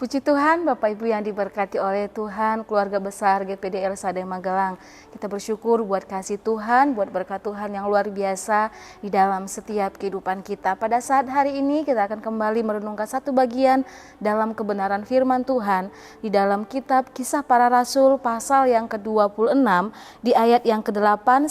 Puji Tuhan, Bapak Ibu yang diberkati oleh Tuhan, keluarga besar GPD Elsade Magelang. Kita bersyukur buat kasih Tuhan, buat berkat Tuhan yang luar biasa di dalam setiap kehidupan kita. Pada saat hari ini kita akan kembali merenungkan satu bagian dalam kebenaran firman Tuhan di dalam kitab Kisah Para Rasul pasal yang ke-26 di ayat yang ke-8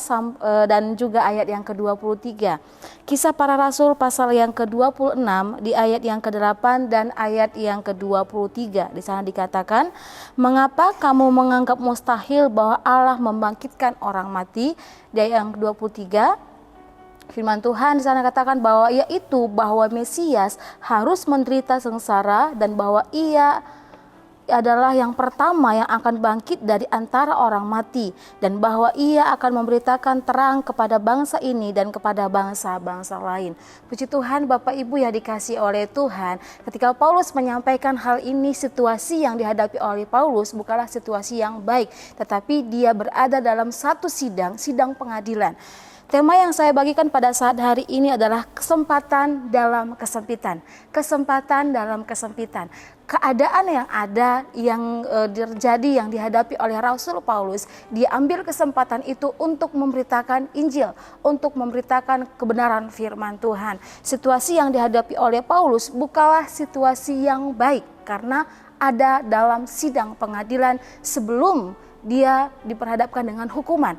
dan juga ayat yang ke-23. Kisah Para Rasul pasal yang ke-26 di ayat yang ke-8 dan ayat yang ke-23. Di sana dikatakan, mengapa kamu menganggap mustahil bahwa Allah membangkitkan orang mati? Di ayat yang ke-23, firman Tuhan di sana katakan bahwa yaitu bahwa Mesias harus menderita sengsara dan bahwa ia adalah yang pertama yang akan bangkit dari antara orang mati, dan bahwa ia akan memberitakan terang kepada bangsa ini dan kepada bangsa-bangsa lain. Puji Tuhan, Bapak Ibu yang dikasihi oleh Tuhan, ketika Paulus menyampaikan hal ini, situasi yang dihadapi oleh Paulus bukanlah situasi yang baik, tetapi dia berada dalam satu sidang pengadilan. Tema yang saya bagikan pada saat hari ini adalah kesempatan dalam kesempitan. Kesempatan dalam kesempitan. Keadaan yang ada, yang terjadi, yang dihadapi oleh Rasul Paulus, dia ambil kesempatan itu untuk memberitakan Injil, untuk memberitakan kebenaran firman Tuhan. Situasi yang dihadapi oleh Paulus bukanlah situasi yang baik, karena ada dalam sidang pengadilan sebelum dia diperhadapkan dengan hukuman.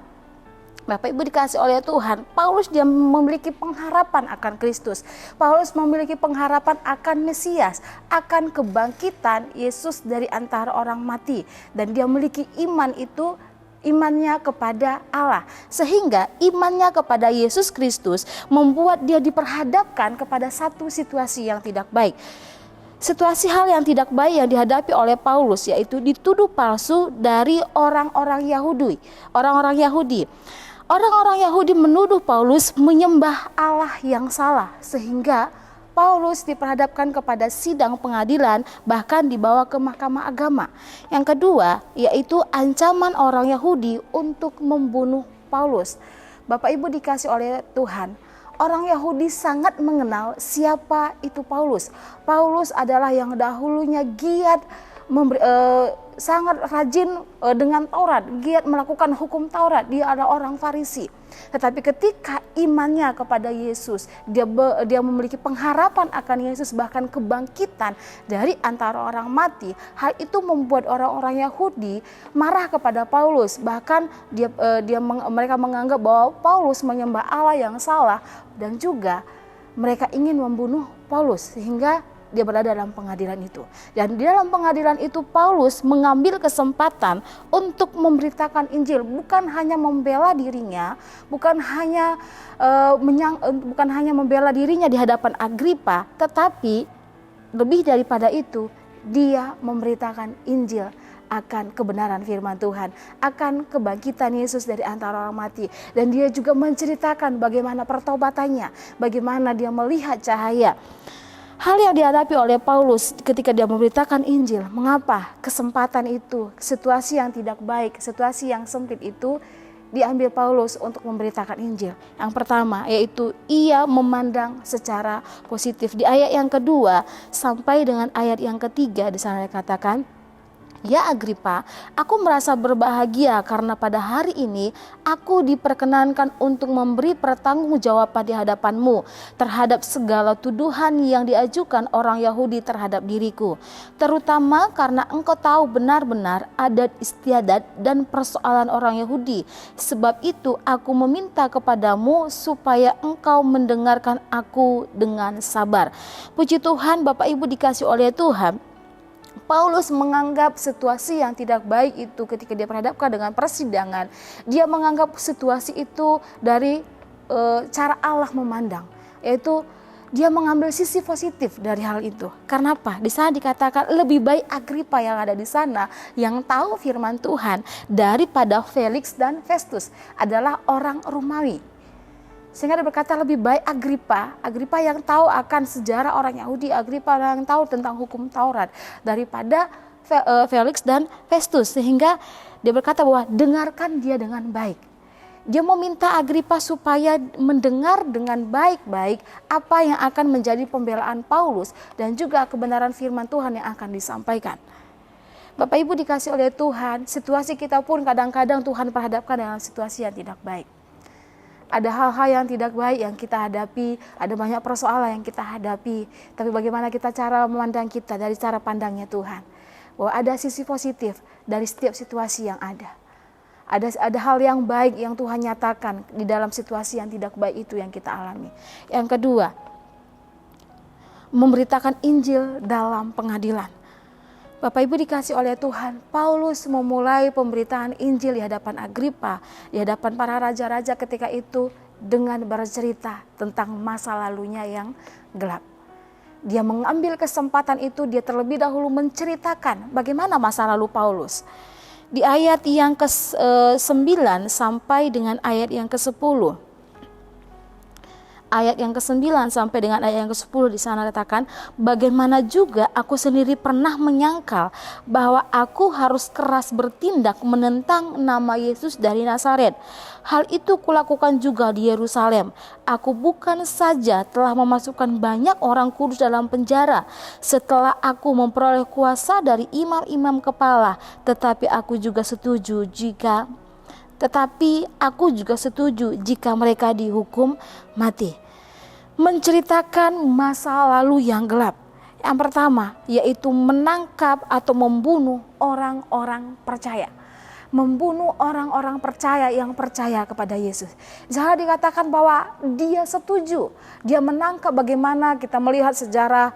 Bapak Ibu dikasih oleh Tuhan, Paulus dia memiliki pengharapan akan Kristus. Paulus memiliki pengharapan akan Mesias, akan kebangkitan Yesus dari antara orang mati. Dan dia memiliki iman itu, imannya kepada Allah. Sehingga imannya kepada Yesus Kristus membuat dia diperhadapkan kepada satu situasi yang tidak baik. Situasi hal yang tidak baik yang dihadapi oleh Paulus, yaitu dituduh palsu dari orang-orang Yahudi. Orang-orang Yahudi menuduh Paulus menyembah Allah yang salah, sehingga Paulus diperhadapkan kepada sidang pengadilan, bahkan dibawa ke mahkamah agama. Yang kedua, yaitu ancaman orang Yahudi untuk membunuh Paulus. Bapak Ibu dikasih oleh Tuhan, orang Yahudi sangat mengenal siapa itu Paulus. Paulus adalah yang dahulunya giat sangat rajin dengan Taurat, giat melakukan hukum Taurat. Dia adalah orang Farisi. Tetapi ketika imannya kepada Yesus, dia memiliki pengharapan akan Yesus, bahkan kebangkitan dari antara orang mati. Hal itu membuat orang-orang Yahudi marah kepada Paulus. Bahkan mereka menganggap bahwa Paulus menyembah Allah yang salah, dan juga mereka ingin membunuh Paulus, sehingga dia berada dalam pengadilan itu. Dan di dalam pengadilan itu Paulus mengambil kesempatan untuk memberitakan Injil, bukan hanya membela dirinya, bukan hanya membela dirinya di hadapan Agripa, tetapi lebih daripada itu, dia memberitakan Injil akan kebenaran firman Tuhan, akan kebangkitan Yesus dari antara orang mati. Dan dia juga menceritakan bagaimana pertobatannya, bagaimana dia melihat cahaya. Hal yang dihadapi oleh Paulus ketika dia memberitakan Injil, mengapa kesempatan itu, situasi yang tidak baik, situasi yang sempit itu diambil Paulus untuk memberitakan Injil. Yang pertama, yaitu ia memandang secara positif. Di ayat yang kedua sampai dengan ayat yang ketiga di sana dikatakan, ya Agripa, aku merasa berbahagia karena pada hari ini aku diperkenankan untuk memberi pertanggungjawaban di hadapanmu terhadap segala tuduhan yang diajukan orang Yahudi terhadap diriku. Terutama karena engkau tahu benar-benar adat istiadat dan persoalan orang Yahudi. Sebab itu aku meminta kepadamu supaya engkau mendengarkan aku dengan sabar. Puji Tuhan, Bapak Ibu dikasih oleh Tuhan. Paulus menganggap situasi yang tidak baik itu ketika dia berhadapkan dengan persidangan. Dia menganggap situasi itu dari cara Allah memandang, yaitu dia mengambil sisi positif dari hal itu. Karena apa? Di sana dikatakan lebih baik Agripa yang ada di sana, yang tahu firman Tuhan, daripada Felix dan Festus, adalah orang Romawi. Sehingga dia berkata lebih baik Agripa yang tahu akan sejarah orang Yahudi, Agripa yang tahu tentang hukum Taurat, daripada Felix dan Festus. Sehingga dia berkata bahwa dengarkan dia dengan baik. Dia meminta Agripa supaya mendengar dengan baik-baik apa yang akan menjadi pembelaan Paulus dan juga kebenaran firman Tuhan yang akan disampaikan. Bapak Ibu dikasih oleh Tuhan, situasi kita pun kadang-kadang Tuhan perhadapkan dalam situasi yang tidak baik. Ada hal-hal yang tidak baik yang kita hadapi, ada banyak persoalan yang kita hadapi. Tapi bagaimana kita cara memandang kita dari cara pandangnya Tuhan. Bahwa ada sisi positif dari setiap situasi yang ada. Ada hal yang baik yang Tuhan nyatakan di dalam situasi yang tidak baik itu yang kita alami. Yang kedua, memberitakan Injil dalam pengadilan. Bapak Ibu dikasih oleh Tuhan, Paulus memulai pemberitaan Injil di hadapan Agripa, di hadapan para raja-raja ketika itu dengan bercerita tentang masa lalunya yang gelap. Dia mengambil kesempatan itu, dia terlebih dahulu menceritakan bagaimana masa lalu Paulus. Di ayat yang ke-9 sampai dengan ayat yang ke-10. Ayat yang ke-9 sampai dengan ayat yang ke-10 di sana katakan, bagaimana juga aku sendiri pernah menyangkal bahwa aku harus keras bertindak menentang nama Yesus dari Nazaret. Hal itu kulakukan juga di Yerusalem. Aku bukan saja telah memasukkan banyak orang kudus dalam penjara setelah aku memperoleh kuasa dari imam-imam kepala, tetapi aku juga setuju jika mereka dihukum mati. Menceritakan masa lalu yang gelap. Yang pertama yaitu menangkap atau membunuh orang-orang percaya. Membunuh orang-orang percaya yang percaya kepada Yesus. Di sana dikatakan bahwa dia setuju. Dia menangkap bagaimana kita melihat sejarah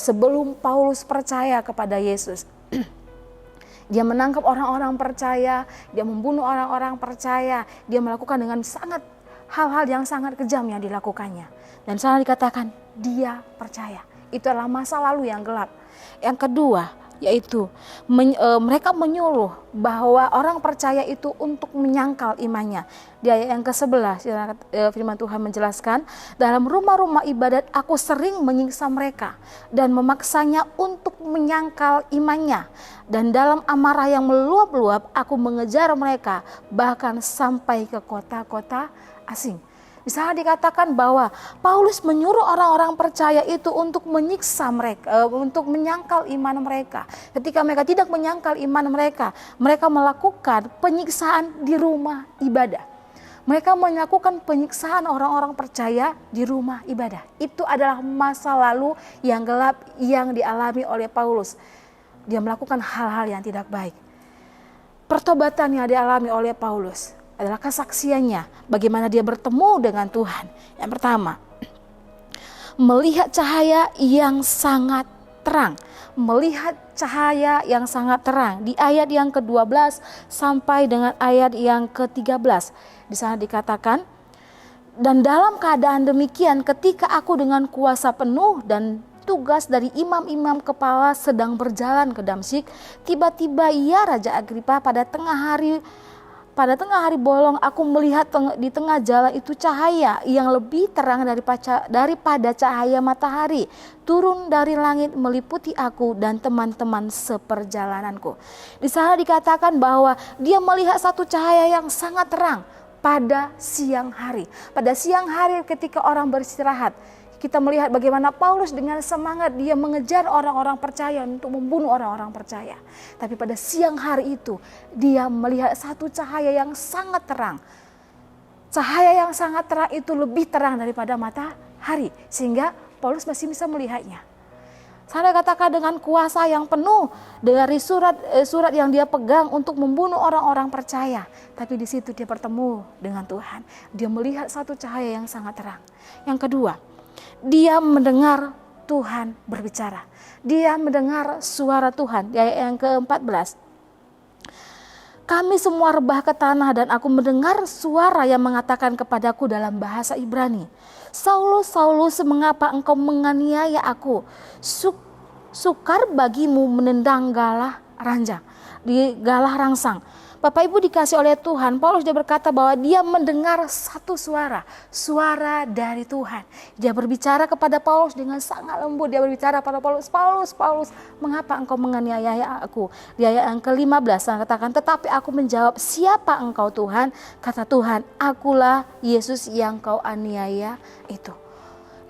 sebelum Paulus percaya kepada Yesus. Dia menangkap orang-orang percaya, dia membunuh orang-orang percaya, dia melakukan dengan hal-hal yang sangat kejam yang dilakukannya. Dan sana dikatakan dia percaya. Itu adalah masa lalu yang gelap. Yang kedua yaitu mereka menyuruh bahwa orang percaya itu untuk menyangkal imannya. Di ayat yang ke-11 firman Tuhan menjelaskan, dalam rumah-rumah ibadat aku sering menyiksa mereka dan memaksanya untuk menyangkal imannya. Dan dalam amarah yang meluap-luap aku mengejar mereka bahkan sampai ke kota-kota asing. Di sana dikatakan bahwa Paulus menyuruh orang-orang percaya itu untuk menyiksa mereka, untuk menyangkal iman mereka. Ketika mereka tidak menyangkal iman mereka, mereka melakukan penyiksaan di rumah ibadah. Mereka melakukan penyiksaan orang-orang percaya di rumah ibadah. Itu adalah masa lalu yang gelap yang dialami oleh Paulus. Dia melakukan hal-hal yang tidak baik. Pertobatan yang dialami oleh Paulus adalah kesaksiannya bagaimana dia bertemu dengan Tuhan. Yang pertama, melihat cahaya yang sangat terang. Melihat cahaya yang sangat terang. Di ayat yang ke-12 sampai dengan ayat yang ke-13. Di sana dikatakan, dan dalam keadaan demikian ketika aku dengan kuasa penuh dan tugas dari imam-imam kepala sedang berjalan ke Damsyik, tiba-tiba Raja Agripa pada tengah hari bolong aku melihat di tengah jalan itu cahaya yang lebih terang daripada cahaya matahari turun dari langit meliputi aku dan teman-teman seperjalananku. Di sana dikatakan bahwa dia melihat satu cahaya yang sangat terang pada siang hari. Pada siang hari ketika orang beristirahat, kita melihat bagaimana Paulus dengan semangat dia mengejar orang-orang percaya untuk membunuh orang-orang percaya. Tapi pada siang hari itu dia melihat satu cahaya yang sangat terang. Cahaya yang sangat terang itu lebih terang daripada matahari. Sehingga Paulus masih bisa melihatnya. Saya katakan dengan kuasa yang penuh dari surat yang dia pegang untuk membunuh orang-orang percaya. Tapi di situ dia bertemu dengan Tuhan. Dia melihat satu cahaya yang sangat terang. Yang kedua, dia mendengar Tuhan berbicara. Dia mendengar suara Tuhan. Di ayat yang ke-14. Kami semua rebah ke tanah dan aku mendengar suara yang mengatakan kepadaku dalam bahasa Ibrani. Saulus, Saulus, mengapa engkau menganiaya aku? Sukar bagimu menendang galah rangsang. Bapak Ibu dikasih oleh Tuhan, Paulus dia berkata bahwa dia mendengar satu suara dari Tuhan. Dia berbicara kepada Paulus dengan sangat lembut. Dia berbicara pada Paulus, Paulus, mengapa engkau menganiaya aku? Di ayat yang ke-15 saya katakan, tetapi aku menjawab, siapa engkau Tuhan? Kata Tuhan, akulah Yesus yang kau aniaya itu.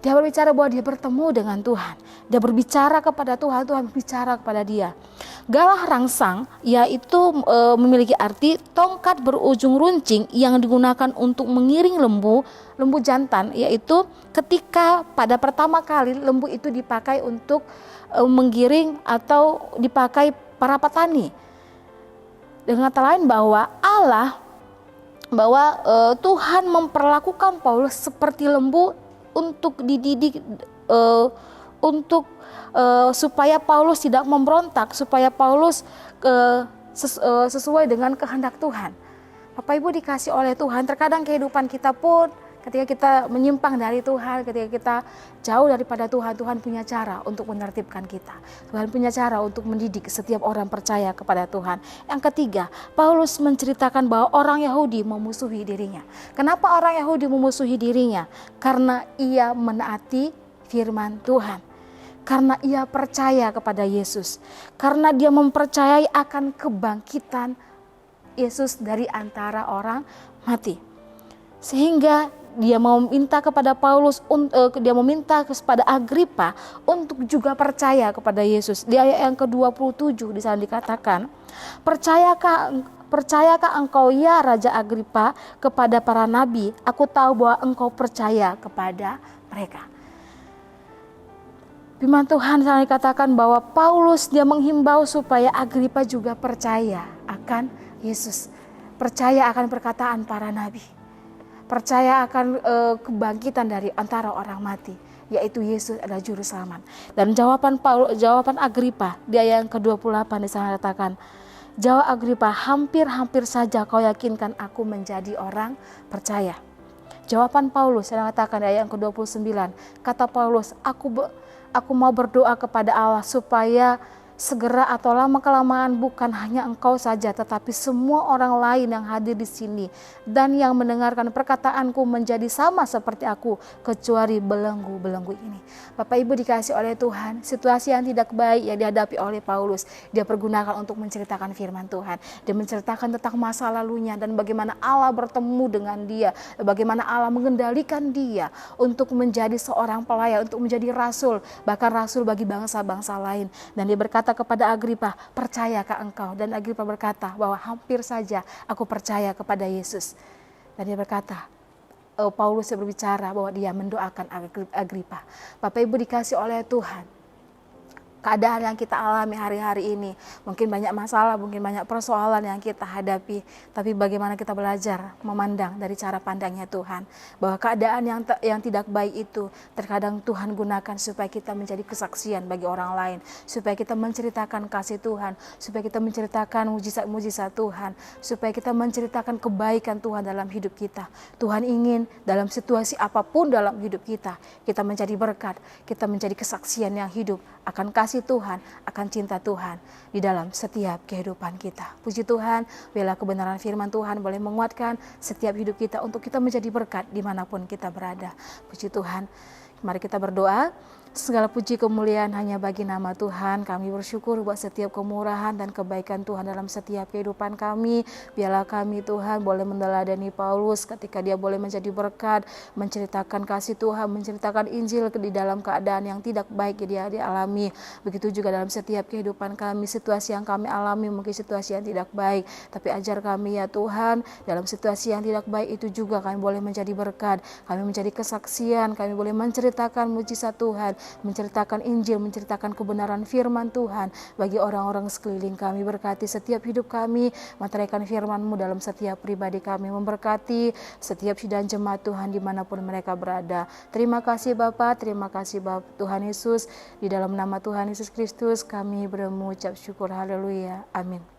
Dia berbicara bahwa dia bertemu dengan Tuhan. Dia berbicara kepada Tuhan, Tuhan berbicara kepada dia. Galah rangsang yaitu memiliki arti tongkat berujung runcing yang digunakan untuk mengiring lembu jantan, yaitu ketika pada pertama kali lembu itu dipakai untuk menggiring atau dipakai para petani. Dengan kata lain bahwa Tuhan memperlakukan Paulus seperti lembu untuk dididik, supaya Paulus tidak memberontak, supaya Paulus sesuai dengan kehendak Tuhan. Bapak Ibu dikasih oleh Tuhan, terkadang kehidupan kita pun ketika kita menyimpang dari Tuhan, ketika kita jauh daripada Tuhan, Tuhan punya cara untuk menertibkan kita. Tuhan punya cara untuk mendidik setiap orang percaya kepada Tuhan. Yang ketiga, Paulus menceritakan bahwa orang Yahudi memusuhi dirinya. Kenapa orang Yahudi memusuhi dirinya? Karena ia menaati firman Tuhan. Karena ia percaya kepada Yesus. Karena dia mempercayai akan kebangkitan Yesus dari antara orang mati. Sehingga dia meminta kepada Paulus, dia meminta kepada Agripa untuk juga percaya kepada Yesus. Di ayat yang ke-27 di sana dikatakan, percayakah engkau ya Raja Agripa kepada para nabi? Aku tahu bahwa engkau percaya kepada mereka. Firman Tuhan sana dikatakan bahwa Paulus dia menghimbau supaya Agripa juga percaya akan Yesus, percaya akan perkataan para nabi. Percaya akan kebangkitan dari antara orang mati, yaitu Yesus adalah juru selamat. Dan jawaban Agripa di ayat yang ke-28 di sana katakan, jawab Agripa, hampir saja kau yakinkan aku menjadi orang percaya. Jawaban Paulus saya katakan di ayat yang ke-29, kata Paulus, aku mau berdoa kepada Allah supaya segera atau lama-kelamaan bukan hanya engkau saja tetapi semua orang lain yang hadir di sini dan yang mendengarkan perkataanku menjadi sama seperti aku kecuali belenggu ini. Bapak Ibu dikasih oleh Tuhan, situasi yang tidak baik yang dihadapi oleh Paulus dia pergunakan untuk menceritakan firman Tuhan. Dia menceritakan tentang masa lalunya dan bagaimana Allah bertemu dengan dia, bagaimana Allah mengendalikan dia untuk menjadi seorang pelayan, untuk menjadi rasul, bahkan rasul bagi bangsa-bangsa lain. Dan dia berkata kepada Agripa, percayakah engkau? Dan Agripa berkata bahwa hampir saja aku percaya kepada Yesus. Dan dia berkata, Paulus berbicara bahwa dia mendoakan Agripa. Bapak Ibu dikasih oleh Tuhan, keadaan yang kita alami hari-hari ini, mungkin banyak masalah, mungkin banyak persoalan yang kita hadapi, tapi bagaimana kita belajar memandang dari cara pandangnya Tuhan, bahwa keadaan yang tidak baik itu terkadang Tuhan gunakan supaya kita menjadi kesaksian bagi orang lain, supaya kita menceritakan kasih Tuhan, supaya kita menceritakan mujizat-mujizat Tuhan, supaya kita menceritakan kebaikan Tuhan dalam hidup kita. Tuhan ingin dalam situasi apapun dalam hidup kita menjadi berkat, kita menjadi kesaksian yang hidup akan kasih Tuhan, akan cinta Tuhan di dalam setiap kehidupan kita. Puji Tuhan, biarlah kebenaran firman Tuhan boleh menguatkan setiap hidup kita untuk kita menjadi berkat dimanapun kita berada. Puji Tuhan, mari kita berdoa. Segala puji kemuliaan hanya bagi nama Tuhan. Kami bersyukur buat setiap kemurahan dan kebaikan Tuhan dalam setiap kehidupan kami. Biarlah kami Tuhan boleh meneladani Paulus ketika dia boleh menjadi berkat, menceritakan kasih Tuhan, menceritakan Injil di dalam keadaan yang tidak baik yang dia dialami. Begitu juga dalam setiap kehidupan kami, situasi yang kami alami mungkin situasi yang tidak baik. Tapi ajar kami ya Tuhan, dalam situasi yang tidak baik itu juga kami boleh menjadi berkat. Kami menjadi kesaksian, kami boleh menceritakan mujizat Tuhan, menceritakan Injil, menceritakan kebenaran firman Tuhan bagi orang-orang sekeliling kami. Berkati setiap hidup kami, meteraikan firman-Mu dalam setiap pribadi kami, memberkati setiap sidang jemaat Tuhan dimanapun mereka berada. Terima kasih Bapa, terima kasih Tuhan Yesus. Di dalam nama Tuhan Yesus Kristus kami mengucap syukur, haleluya, amin.